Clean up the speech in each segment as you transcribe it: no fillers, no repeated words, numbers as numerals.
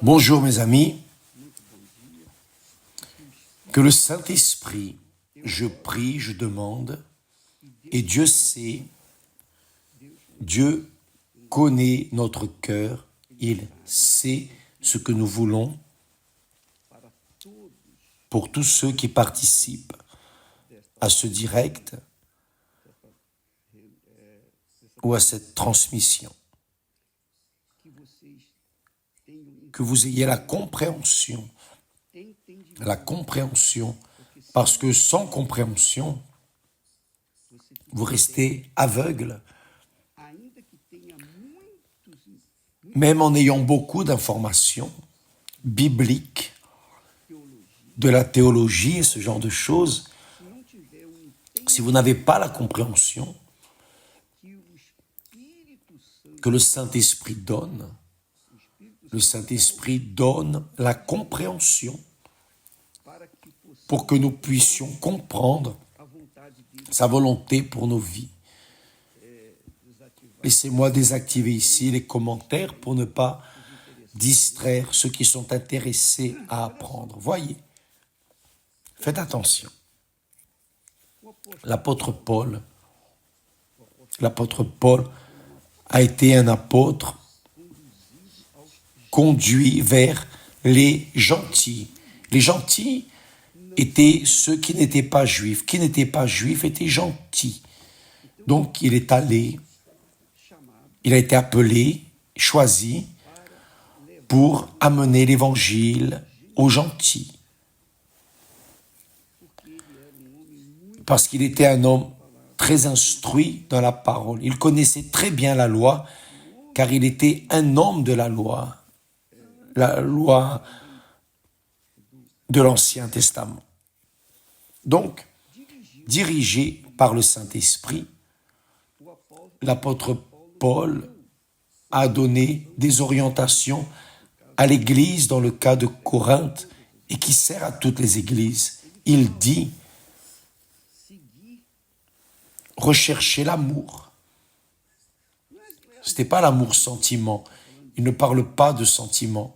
Bonjour mes amis, que le Saint-Esprit, je prie, je demande, et Dieu sait, Dieu connaît notre cœur, il sait ce que nous voulons pour tous ceux qui participent à ce direct ou à cette transmission. Que vous ayez la compréhension, parce que sans compréhension, vous restez aveugle, même en ayant beaucoup d'informations bibliques, de la théologie et ce genre de choses. Si vous n'avez pas la compréhension que le Saint-Esprit donne, le Saint-Esprit donne la compréhension pour que nous puissions comprendre sa volonté pour nos vies. Laissez-moi désactiver ici les commentaires pour ne pas distraire ceux qui sont intéressés à apprendre. Voyez, faites attention. L'apôtre Paul a été un apôtre conduit vers les gentils. Les gentils étaient ceux qui n'étaient pas juifs. Qui n'étaient pas juifs étaient gentils. Donc il est allé, il a été appelé, choisi pour amener l'évangile aux gentils. Parce qu'il était un homme très instruit dans la parole. Il connaissait très bien la loi, car il était un homme de la loi de l'Ancien Testament. Donc, dirigé par le Saint-Esprit, l'apôtre Paul a donné des orientations à l'Église dans le cas de Corinthe et qui sert à toutes les églises. Il dit « Recherchez l'amour ». Ce n'est pas l'amour sentiment. Il ne parle pas de sentiment.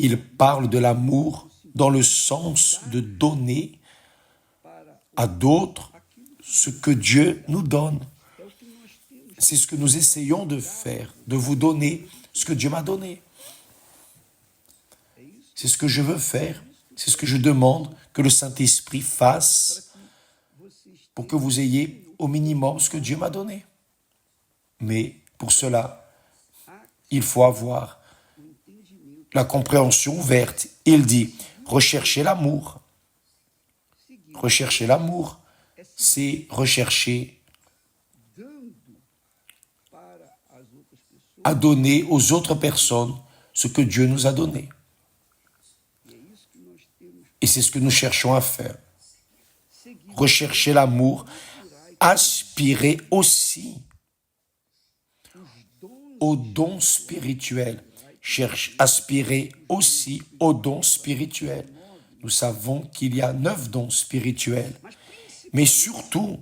Il parle de l'amour dans le sens de donner à d'autres ce que Dieu nous donne. C'est ce que nous essayons de faire, de vous donner ce que Dieu m'a donné. C'est ce que je veux faire, c'est ce que je demande que le Saint-Esprit fasse pour que vous ayez au minimum ce que Dieu m'a donné. Mais pour cela, il faut avoir la compréhension ouverte. Il dit, recherchez l'amour. Rechercher l'amour, c'est rechercher à donner aux autres personnes ce que Dieu nous a donné. Et c'est ce que nous cherchons à faire. Rechercher l'amour, aspirer aussi aux dons spirituels. Aspirer aussi aux dons spirituels. Nous savons qu'il y a 9 dons spirituels, mais surtout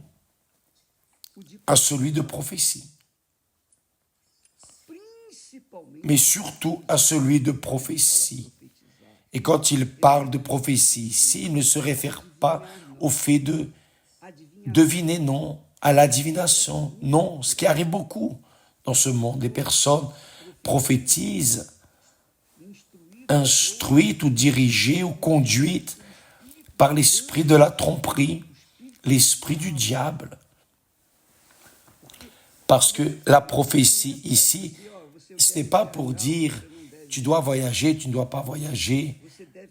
à celui de prophétie. Mais surtout à celui de prophétie. Et quand il parle de prophétie ici, il ne se réfère pas au fait de deviner, non, à la divination, non, ce qui arrive beaucoup dans ce monde. Les personnes prophétisent, instruites ou dirigées ou conduites par l'esprit de la tromperie, l'esprit du diable. Parce que la prophétie ici, ce n'est pas pour dire tu dois voyager, tu ne dois pas voyager,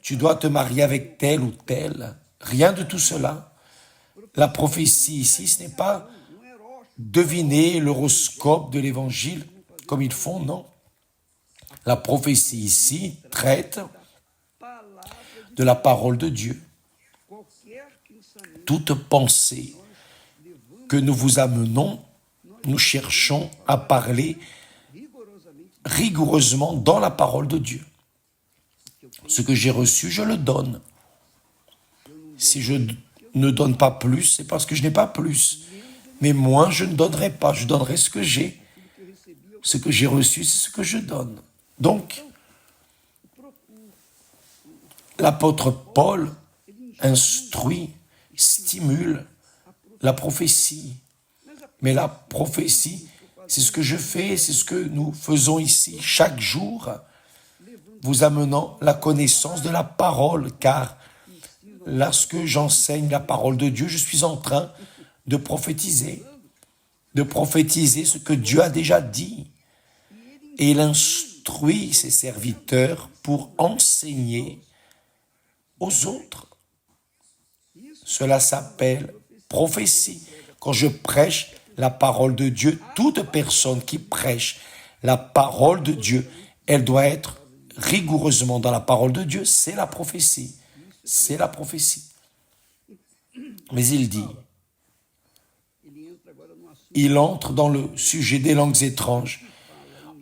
tu dois te marier avec tel ou tel. Rien de tout cela. La prophétie ici, ce n'est pas deviner l'horoscope de l'évangile comme ils font, non. La prophétie ici traite de la parole de Dieu. Toute pensée que nous vous amenons, nous cherchons à parler rigoureusement dans la parole de Dieu. Ce que j'ai reçu, je le donne. Si je ne donne pas plus, c'est parce que je n'ai pas plus. Mais moins, je ne donnerai pas. Je donnerai ce que j'ai. Ce que j'ai reçu, c'est ce que je donne. Donc, L'apôtre Paul instruit, stimule la prophétie. Mais la prophétie, c'est ce que je fais, c'est ce que nous faisons ici chaque jour, vous amenant la connaissance de la parole, car lorsque j'enseigne la parole de Dieu, je suis en train de prophétiser ce que Dieu a déjà dit. Et il instruit ses serviteurs pour enseigner aux autres. Cela s'appelle prophétie. Quand je prêche la parole de Dieu, toute personne qui prêche la parole de Dieu, elle doit être rigoureusement dans la parole de Dieu. C'est la prophétie. C'est la prophétie. Mais il dit, il entre dans le sujet des langues étranges.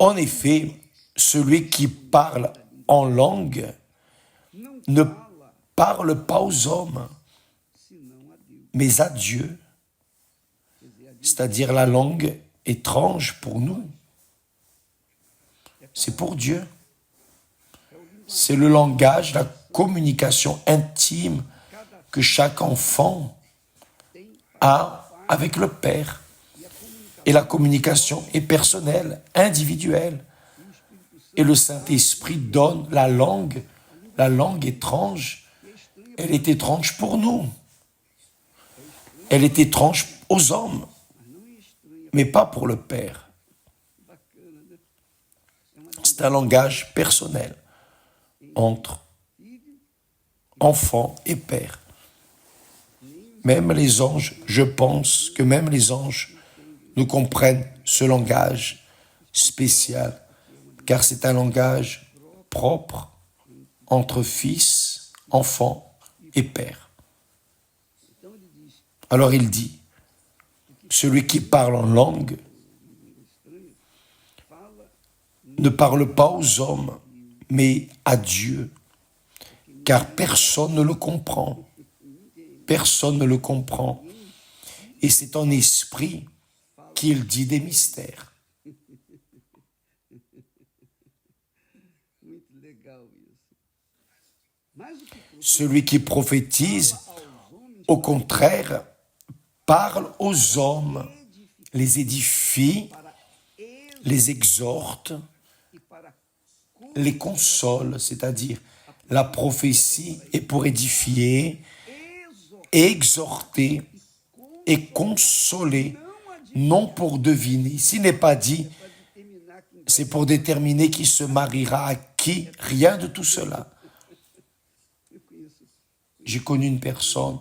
En effet, celui qui parle en langue ne parle pas aux hommes, mais à Dieu, c'est-à-dire la langue étrange pour nous. C'est pour Dieu. C'est le langage, la communication intime que chaque enfant a avec le Père. Et la communication est personnelle, individuelle. Et le Saint-Esprit donne la langue étrange. Elle est étrange pour nous. Elle est étrange aux hommes, mais pas pour le Père. C'est un langage personnel entre enfant et Père. Même les anges, je pense que même les anges nous comprennent ce langage spécial, car c'est un langage propre entre fils, enfant et Père. Alors il dit, celui qui parle en langue ne parle pas aux hommes, mais à Dieu, car personne ne le comprend. Personne ne le comprend. Et c'est en esprit qu'il dit des mystères. Celui qui prophétise, au contraire, parle aux hommes, les édifie, les exhorte, les console, c'est-à-dire la prophétie est pour édifier, exhorter et consoler, non pour deviner. S'il n'est pas dit, c'est pour déterminer qui se mariera à qui, rien de tout cela. J'ai connu une personne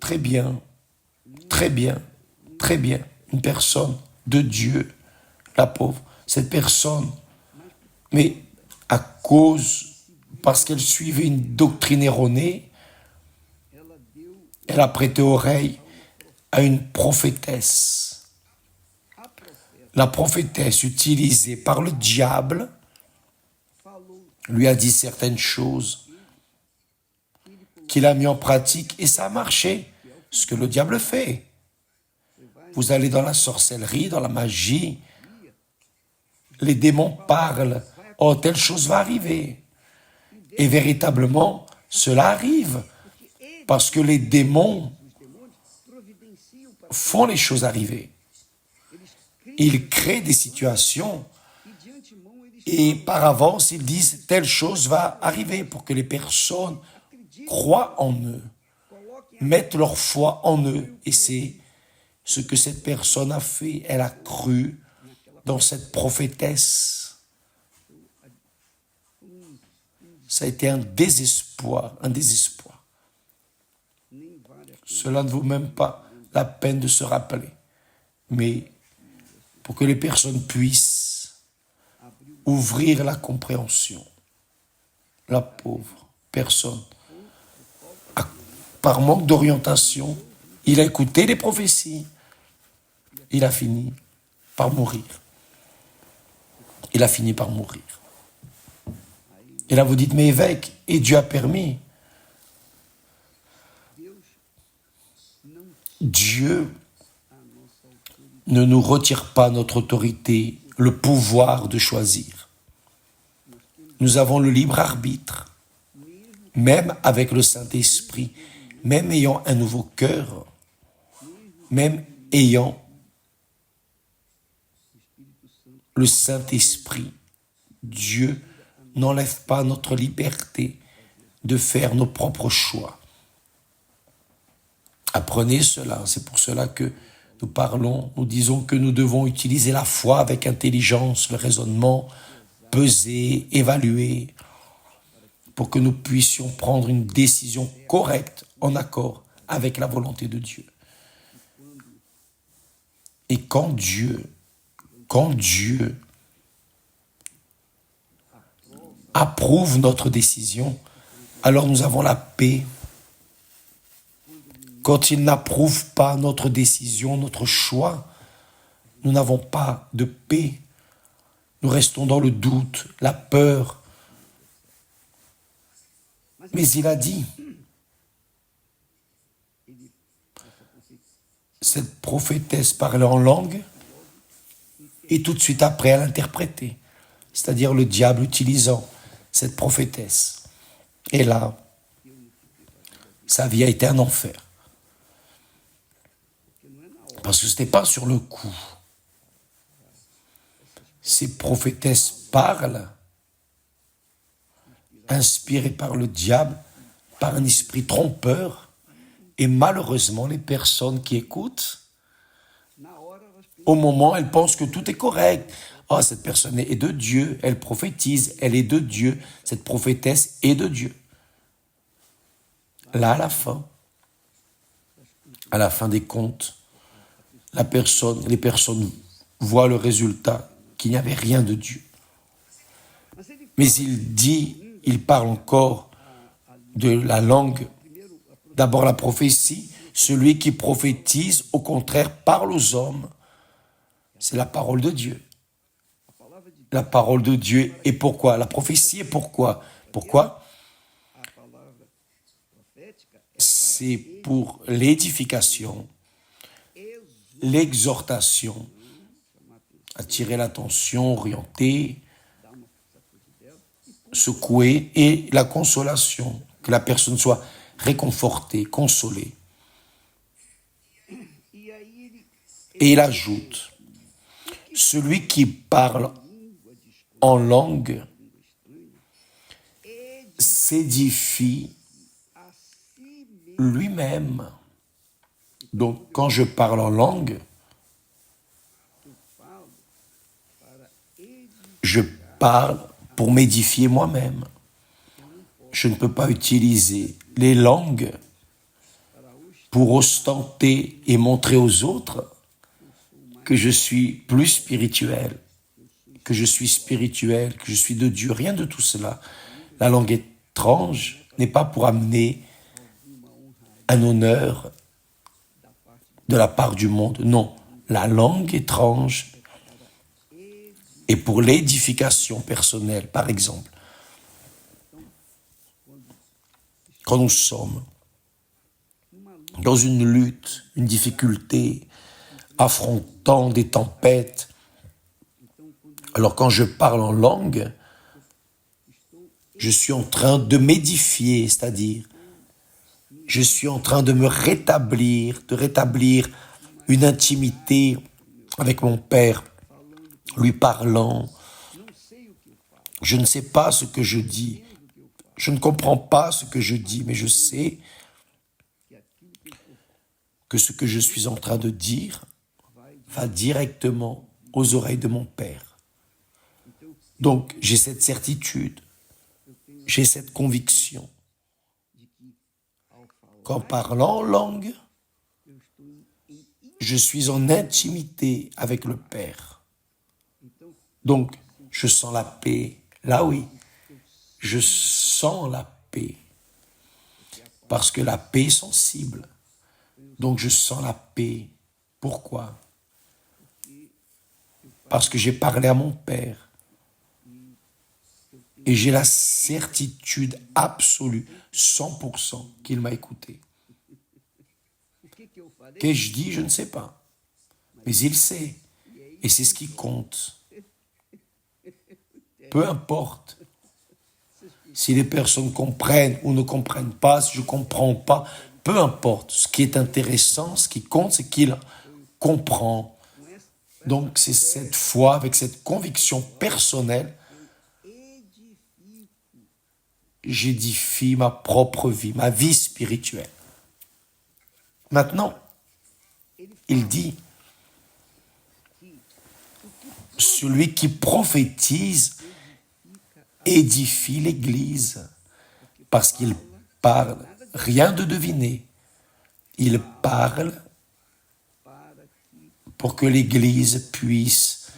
très bien, une personne de Dieu, la pauvre, cette personne, mais parce qu'elle suivait une doctrine erronée, elle a prêté oreille à une prophétesse. La prophétesse utilisée par le diable lui a dit certaines choses qu'il a mis en pratique et ça a marché. Ce que le diable fait. Vous allez dans la sorcellerie, dans la magie, les démons parlent, oh, telle chose va arriver. Et véritablement, cela arrive, parce que les démons font les choses arriver. Ils créent des situations, et par avance, ils disent, telle chose va arriver, pour que les personnes croient en eux, mettent leur foi en eux, et c'est ce que cette personne a fait. Elle a cru dans cette prophétesse. Ça a été un désespoir. Cela ne vaut même pas la peine de se rappeler. Mais pour que les personnes puissent ouvrir la compréhension, la pauvre personne, par manque d'orientation, il a écouté les prophéties. Il a fini par mourir. Et là, vous dites, mais évêque, et Dieu a permis. Dieu ne nous retire pas notre autorité, le pouvoir de choisir. Nous avons le libre arbitre. même avec le Saint-Esprit, même ayant un nouveau cœur, même ayant le Saint-Esprit, Dieu n'enlève pas notre liberté de faire nos propres choix. Apprenez cela, c'est pour cela que nous parlons, nous disons que nous devons utiliser la foi avec intelligence, le raisonnement, peser, évaluer, pour que nous puissions prendre une décision correcte en accord avec la volonté de Dieu. Et quand Dieu approuve notre décision, alors nous avons la paix. Quand il n'approuve pas notre décision, notre choix, nous n'avons pas de paix. Nous restons dans le doute, la peur. Mais il a dit, cette prophétesse parlait en langue et tout de suite après elle interprétait. C'est-à-dire le diable utilisant cette prophétesse. Et là, sa vie a été un enfer. Parce que ce n'était pas sur le coup. Ces prophétesses parlent, inspirées par le diable, par un esprit trompeur, et malheureusement, les personnes qui écoutent, au moment, elles pensent que tout est correct. Ah, cette personne est de Dieu, elle prophétise, elle est de Dieu, cette prophétesse est de Dieu. Là, à la fin des comptes, les personnes voient le résultat, qu'il n'y avait rien de Dieu. Mais il parle encore de la langue, d'abord la prophétie, celui qui prophétise, au contraire, parle aux hommes. C'est la parole de Dieu. La parole de Dieu. Et pourquoi? La prophétie est pourquoi? Pourquoi? C'est pour l'édification, l'exhortation, attirer l'attention, orienter, secouer, et la consolation, que la personne soit réconfortée, consolée. Et il ajoute, celui qui parle en langue s'édifie lui-même. Donc, quand je parle en langue, je parle pour m'édifier moi-même. Je ne peux pas utiliser les langues pour ostenter et montrer aux autres que je suis plus spirituel, que je suis de Dieu. Rien de tout cela. La langue étrange n'est pas pour amener un honneur de la part du monde. Non, la langue étrange est pour l'édification personnelle. Par exemple, quand nous sommes dans une lutte, une difficulté, affrontant des tempêtes, alors quand je parle en langue, je suis en train de m'édifier, c'est-à-dire je suis en train de me rétablir, une intimité avec mon Père, lui parlant. Je ne sais pas ce que je dis, je ne comprends pas ce que je dis, mais je sais que ce que je suis en train de dire va directement aux oreilles de mon Père. Donc, j'ai cette certitude, j'ai cette conviction qu'en parlant en langue, je suis en intimité avec le Père. Donc, je sens la paix. Là, oui, je sens la paix. Parce que la paix est sensible. Donc, je sens la paix. Pourquoi? Parce que j'ai parlé à mon Père. Et j'ai la certitude absolue, 100%, qu'il m'a écouté. Qu'ai-je dit? Je ne sais pas. Mais il sait. Et c'est ce qui compte. Peu importe Si les personnes comprennent ou ne comprennent pas, si je ne comprends pas, peu importe. Ce qui est intéressant, ce qui compte, c'est qu'il comprend. Donc c'est cette foi, avec cette conviction personnelle, j'édifie ma propre vie, ma vie spirituelle. Maintenant, il dit, celui qui prophétise édifie l'Église, parce qu'il parle, rien de deviné, il parle pour que l'Église puisse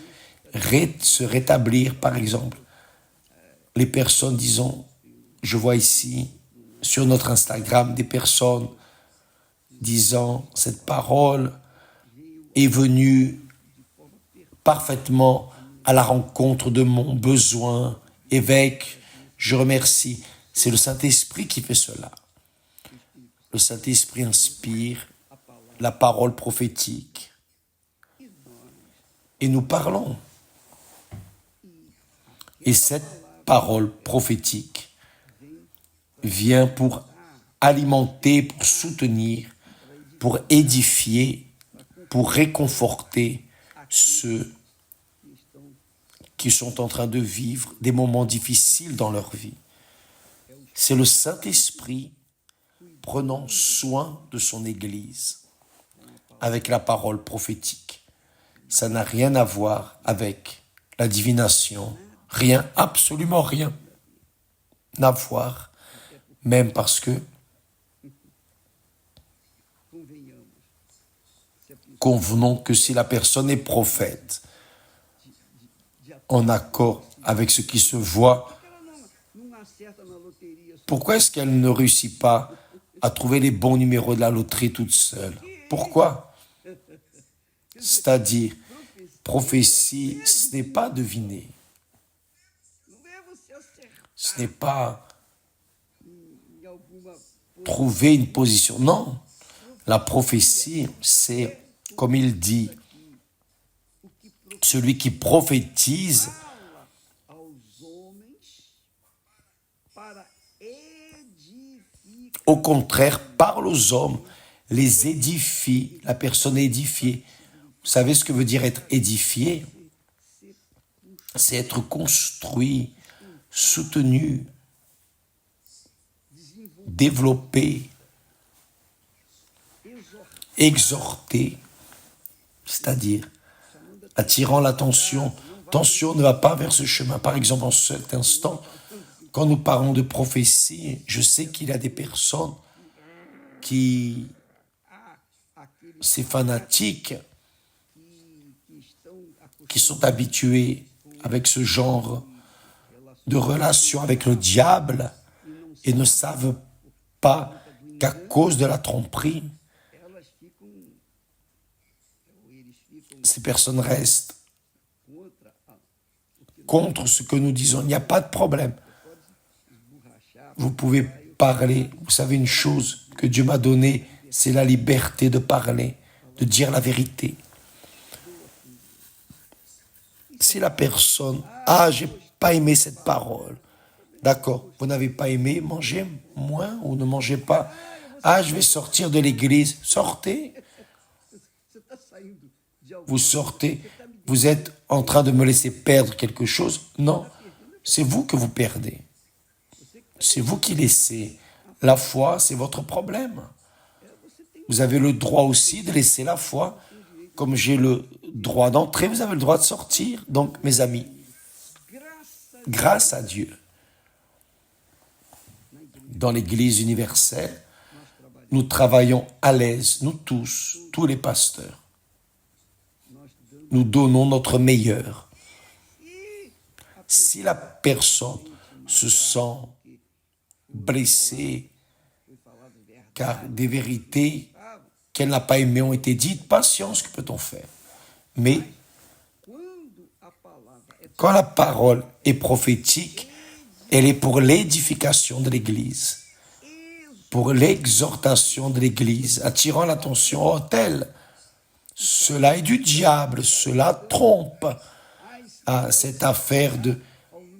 se rétablir. Par exemple, les personnes, disons, je vois ici sur notre Instagram des personnes disant cette parole est venue parfaitement à la rencontre de mon besoin. Évêque, je remercie. C'est le Saint-Esprit qui fait cela. Le Saint-Esprit inspire la parole prophétique. Et nous parlons. Et cette parole prophétique vient pour alimenter, pour soutenir, pour édifier, pour réconforter ceux qui sont en train de vivre des moments difficiles dans leur vie. C'est le Saint-Esprit prenant soin de son Église avec la parole prophétique. Ça n'a rien à voir avec la divination, rien, absolument rien à voir, même parce que convenons que si la personne est prophète, en accord avec ce qui se voit, pourquoi est-ce qu'elle ne réussit pas à trouver les bons numéros de la loterie toute seule? Pourquoi? C'est-à-dire, prophétie, ce n'est pas deviner. Ce n'est pas trouver une position. Non, la prophétie, c'est, comme il dit, celui qui prophétise au contraire parle aux hommes, les édifie, la personne est édifiée. Vous savez ce que veut dire être édifié? C'est être construit, soutenu, développé, exhorté, c'est-à-dire attirant l'attention. Attention, ne va pas vers ce chemin. Par exemple, en cet instant, quand nous parlons de prophétie, je sais qu'il y a des personnes qui, ces fanatiques, qui sont habitués avec ce genre de relation avec le diable et ne savent pas qu'à cause de la tromperie, ces personnes restent contre ce que nous disons. Il n'y a pas de problème. Vous pouvez parler. Vous savez une chose que Dieu m'a donnée, c'est la liberté de parler, de dire la vérité. Si la personne, j'ai pas aimé cette parole, d'accord, vous n'avez pas aimé, mangez moins ou ne mangez pas. Je vais sortir de l'église. Sortez. Vous sortez. Vous êtes en train de me laisser perdre quelque chose? Non, c'est vous que vous perdez. C'est vous qui laissez. La foi, c'est votre problème. Vous avez le droit aussi de laisser la foi. Comme j'ai le droit d'entrer, vous avez le droit de sortir. Donc, mes amis, grâce à Dieu, dans l'Église universelle, nous travaillons à l'aise, nous tous les pasteurs. Nous donnons notre meilleur. Si la personne se sent blessée, car des vérités qu'elle n'a pas aimées ont été dites, patience, que peut-on faire? Mais quand la parole est prophétique, elle est pour l'édification de l'Église, pour l'exhortation de l'Église, attirant l'attention, tel, cela est du diable, cela trompe. Cette affaire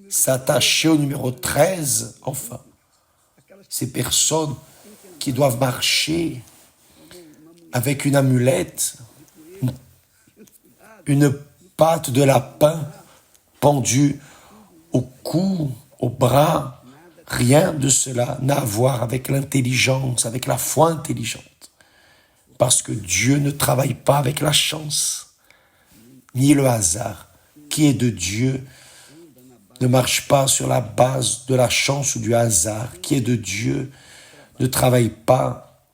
s'attacher au numéro 13, enfin. Ces personnes qui doivent marcher avec une amulette, une patte de lapin pendue au cou, au bras, rien de cela n'a à voir avec l'intelligence, avec la foi intelligente. Parce que Dieu ne travaille pas avec la chance, ni le hasard. Qui est de Dieu ne marche pas sur la base de la chance ou du hasard. Qui est de Dieu ne travaille pas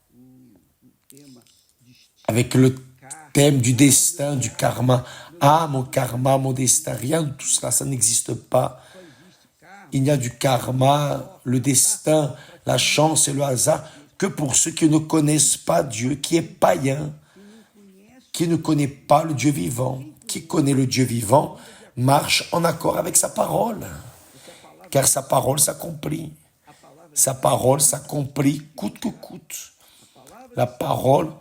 avec le thème du destin, du karma. Ah, mon karma, mon destin, rien de tout cela, ça n'existe pas. Il n'y a du karma, le destin, la chance et le hasard que pour ceux qui ne connaissent pas Dieu, qui est païen, qui ne connaît pas le Dieu vivant. Qui connaît le Dieu vivant marche en accord avec sa parole, car sa parole s'accomplit. Sa parole s'accomplit coûte que coûte. La parole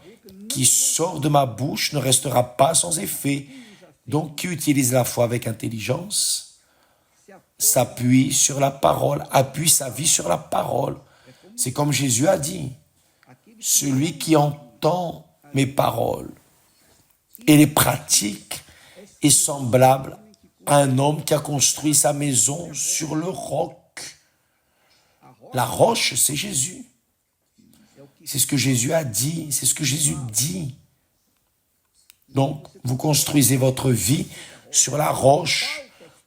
qui sort de ma bouche ne restera pas sans effet. Donc, qui utilise la foi avec intelligence s'appuie sur la parole, appuie sa vie sur la parole. C'est comme Jésus a dit, celui qui entend mes paroles et les pratique est semblable à un homme qui a construit sa maison sur le roc. La roche, c'est Jésus. C'est ce que Jésus a dit, c'est ce que Jésus dit. Donc, vous construisez votre vie sur la roche.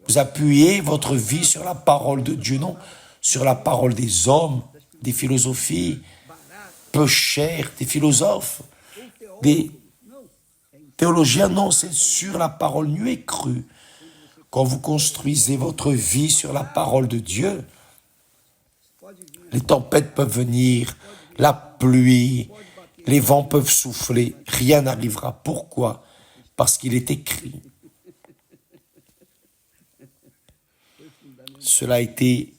Vous appuyez votre vie sur la parole de Dieu, non sur la parole des hommes, des philosophies peu chères, des philosophes, des théologiens, non, c'est sur la parole nue et crue. Quand vous construisez votre vie sur la parole de Dieu, les tempêtes peuvent venir, la pluie, les vents peuvent souffler, rien n'arrivera. Pourquoi? Parce qu'il est écrit. Cela a été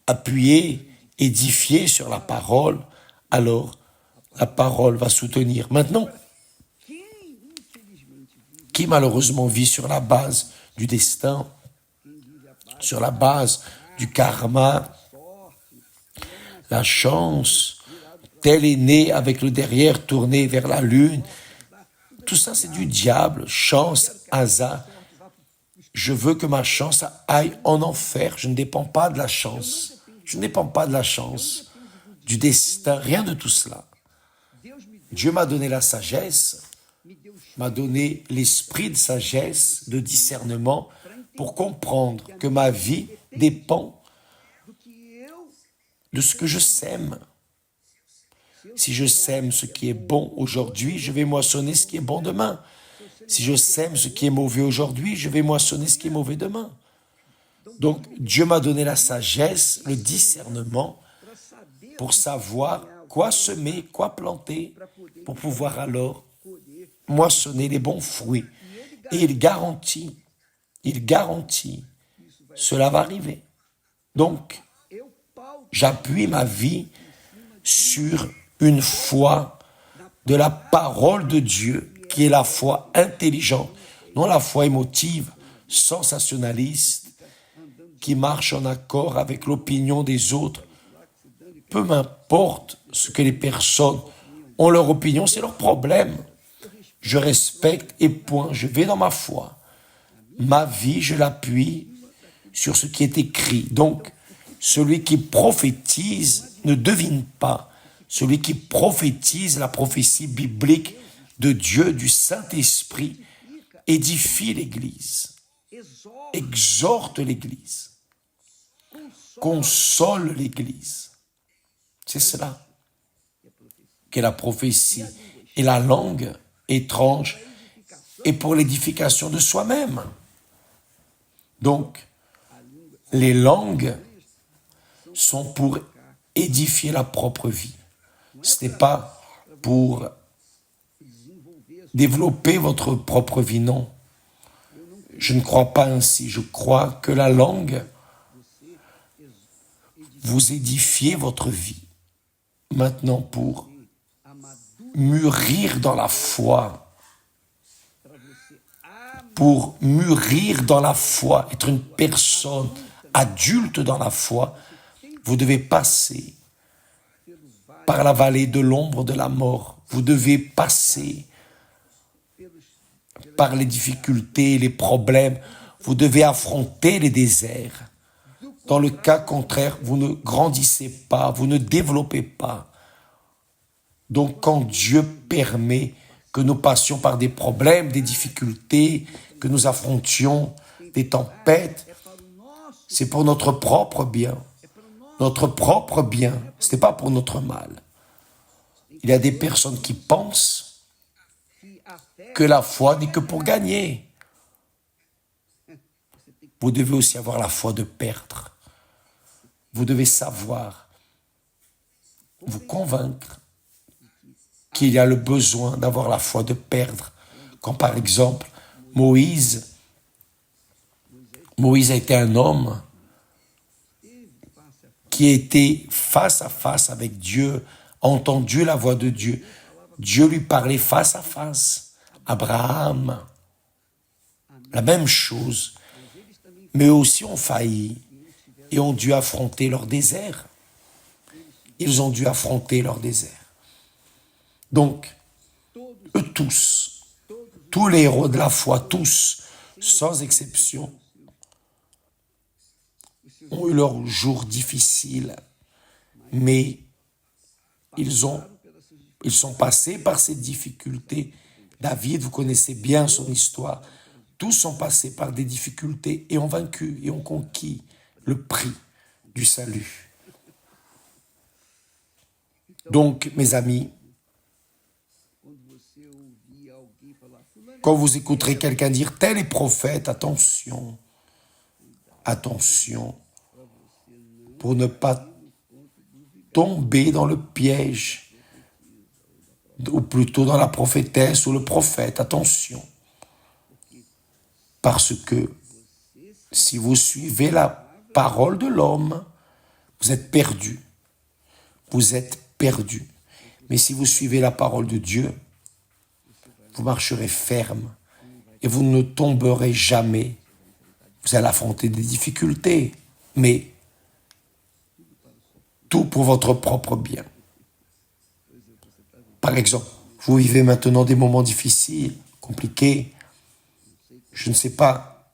appuyé, édifié sur la parole, alors la parole va soutenir. Maintenant, qui malheureusement vit sur la base du destin, sur la base du karma, la chance, tel est né avec le derrière tourné vers la lune. Tout ça, c'est du diable, chance, hasard. Je veux que ma chance aille en enfer. Je ne dépends pas de la chance. Je ne dépends pas de la chance, du destin, rien de tout cela. Dieu m'a donné la sagesse, m'a donné l'esprit de sagesse, de discernement, pour comprendre que ma vie dépend de ce que je sème. Si je sème ce qui est bon aujourd'hui, je vais moissonner ce qui est bon demain. Si je sème ce qui est mauvais aujourd'hui, je vais moissonner ce qui est mauvais demain. Donc, Dieu m'a donné la sagesse, le discernement, pour savoir quoi semer, quoi planter, pour pouvoir alors moissonner les bons fruits. Et il garantit, cela va arriver. Donc, j'appuie ma vie sur une foi de la parole de Dieu, qui est la foi intelligente, non la foi émotive, sensationnaliste, qui marche en accord avec l'opinion des autres. Peu m'importe ce que les personnes ont leur opinion, c'est leur problème. Je respecte et point, je vais dans ma foi. Ma vie, je l'appuie sur ce qui est écrit. Donc, celui qui prophétise ne devine pas. Celui qui prophétise la prophétie biblique de Dieu, du Saint-Esprit, édifie l'Église, exhorte l'Église, console l'Église. C'est cela qu'est la prophétie. Et la langue étrange est pour l'édification de soi-même. Donc, les langues sont pour édifier la propre vie. Ce n'est pas pour développer votre propre vie, non. Je ne crois pas ainsi. Je crois que la langue, vous édifiez votre vie. Maintenant, pour mûrir dans la foi, pour mûrir dans la foi, être une personne adulte dans la foi, vous devez passer par la vallée de l'ombre de la mort. Vous devez passer par les difficultés, les problèmes. Vous devez affronter les déserts. Dans le cas contraire, vous ne grandissez pas, vous ne développez pas. Donc quand Dieu permet que nous passions par des problèmes, des difficultés, que nous affrontions des tempêtes, c'est pour notre propre bien. Notre propre bien, ce n'est pas pour notre mal. Il y a des personnes qui pensent que la foi n'est que pour gagner. Vous devez aussi avoir la foi de perdre. Vous devez savoir vous convaincre qu'il y a le besoin d'avoir la foi de perdre. Quand par exemple, Moïse a été un homme qui était face à face avec Dieu, a entendu la voix de Dieu. Dieu lui parlait face à face. Abraham, la même chose. Mais eux aussi ont failli et ont dû affronter leur désert. Ils ont dû affronter leur désert. Donc, eux tous les héros de la foi, tous, sans exception, ont eu leurs jours difficiles, mais ils sont passés par ces difficultés. David, vous connaissez bien son histoire. Tous sont passés par des difficultés et ont vaincu et ont conquis le prix du salut. Donc, mes amis, quand vous écouterez quelqu'un dire « tel est prophète », attention, attention, pour ne pas tomber dans le piège, ou plutôt dans la prophétesse ou le prophète, attention. Parce que si vous suivez la parole de l'homme, vous êtes perdu. Vous êtes perdu. Mais si vous suivez la parole de Dieu, vous marcherez ferme et vous ne tomberez jamais. Vous allez affronter des difficultés, mais tout pour votre propre bien. Par exemple, vous vivez maintenant des moments difficiles, compliqués. Je ne sais pas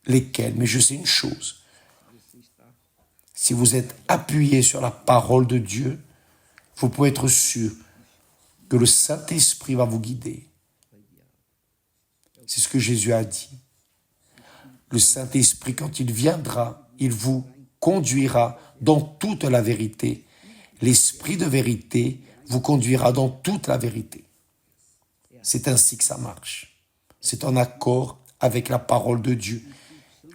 lesquels, mais je sais une chose. Si vous êtes appuyé sur la parole de Dieu, vous pouvez être sûr que le Saint-Esprit va vous guider. C'est ce que Jésus a dit. Le Saint-Esprit, quand il viendra, il vous conduira dans toute la vérité. L'Esprit de vérité vous conduira dans toute la vérité. C'est ainsi que ça marche. C'est en accord avec la parole de Dieu.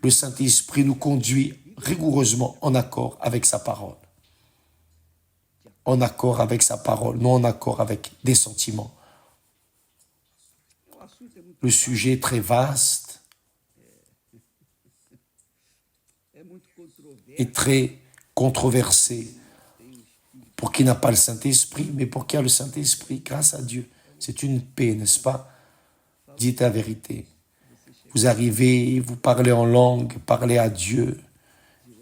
Le Saint-Esprit nous conduit rigoureusement en accord avec sa parole. En accord avec sa parole, non en accord avec des sentiments. Le sujet est très vaste et très controversé pour qui n'a pas le Saint-Esprit, mais pour qui a le Saint-Esprit, grâce à Dieu. C'est une paix, n'est-ce pas? Dites la vérité. Vous arrivez, vous parlez en langue, parlez à Dieu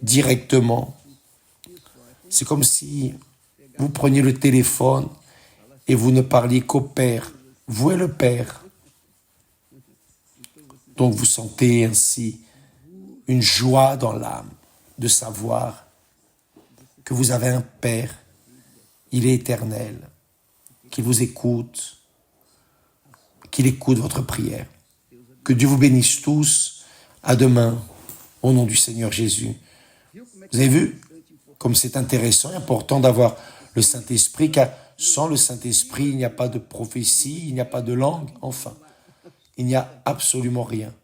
directement. C'est comme si vous preniez le téléphone et vous ne parliez qu'au Père. Vous et le Père. Donc vous sentez ainsi une joie dans l'âme de savoir que vous avez un Père, il est éternel, qu'il vous écoute, qu'il écoute votre prière. Que Dieu vous bénisse tous. À demain, au nom du Seigneur Jésus. Vous avez vu comme c'est intéressant et important d'avoir le Saint-Esprit, car sans le Saint-Esprit, il n'y a pas de prophétie, il n'y a pas de langue, enfin, il n'y a absolument rien.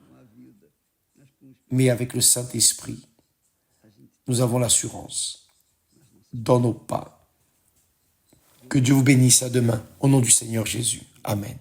Mais avec le Saint-Esprit, nous avons l'assurance dans nos pas. Que Dieu vous bénisse à demain, au nom du Seigneur Jésus. Amen.